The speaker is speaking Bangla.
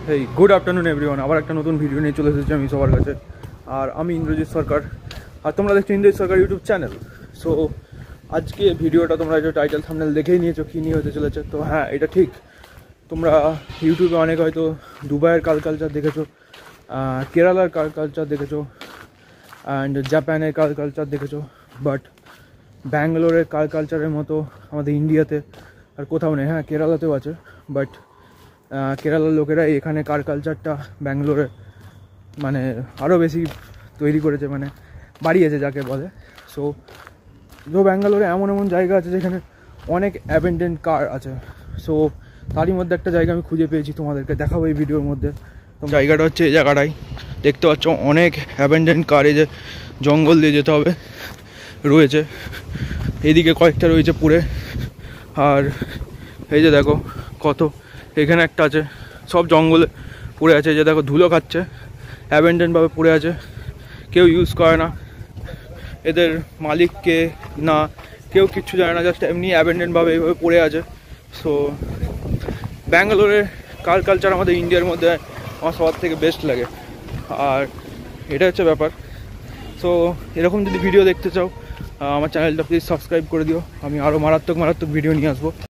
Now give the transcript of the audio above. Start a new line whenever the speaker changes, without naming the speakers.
হেই গুড আফটারনুন এভরিওয়ান, আবার একটা নতুন ভিডিও নিয়ে চলে এসেছি আমি সবার কাছে। আর আমি ইন্দ্রজিৎ সরকার, আর তোমরা দেখছো ইন্দ্রজিৎ সরকার ইউটিউব চ্যানেল। সো আজকে ভিডিওটা তোমরা যে টাইটেল থাম্বনেল দেখেই নিয়েছো কী নিয়ে হতে চলেছে। তো হ্যাঁ, এটা ঠিক, তোমরা ইউটিউবে অনেক হয়তো দুবাইয়ের কালচার দেখেছো, কেরালার কালচার দেখেছো, অ্যান্ড জাপানের কালচার দেখেছো, বাট ব্যাঙ্গালোরের কালচারের মতো আমাদের ইন্ডিয়াতে আর কোথাও নেই। হ্যাঁ, কেরালাতেও আছে, বাট কেরালার লোকেরা এখানে কালচারটা ব্যাঙ্গালোরে মানে আরও বেশি তৈরি করেছে, মানে বাড়িয়েছে যাকে বলে। সো ব্যাঙ্গালোরে এমন এমন জায়গা আছে যেখানে অনেক অ্যাবেন্ডেন্ট কার আছে। সো তারই মধ্যে একটা জায়গা আমি খুঁজে পেয়েছি, তোমাদেরকে দেখাবো এই ভিডিওর মধ্যে। তো জায়গাটা হচ্ছে এই জায়গাটাই দেখতে পাচ্ছ, অনেক অ্যাবেন্ডেন্ট কার, এই যে জঙ্গল দিয়ে যেতে হবে রয়েছে, এদিকে কয়েকটা রয়েছে পুরে। আর এই যে দেখো কত, এখানে একটা আছে, সব জঙ্গলে পড়ে আছে। যে দেখো ধুলো খাচ্ছে, অ্যাবেন্ডেন্টভাবে পড়ে আছে, কেউ ইউজ করে না, এদের মালিককে না কেউ কিচ্ছু জানে না, জাস্ট এমনি অ্যাবেন্ডেন্টভাবে এইভাবে পড়ে আছে। সো ব্যাঙ্গালোরের কালচার আমাদের ইন্ডিয়ার মধ্যে আমার সবার থেকে বেস্ট লাগে, আর এটা হচ্ছে ব্যাপার। সো এরকম যদি ভিডিও দেখতে চাও আমার চ্যানেলটা প্লিজ সাবস্ক্রাইব করে দিও, আমি আরও মারাত্মক ভিডিও নিয়ে আসবো।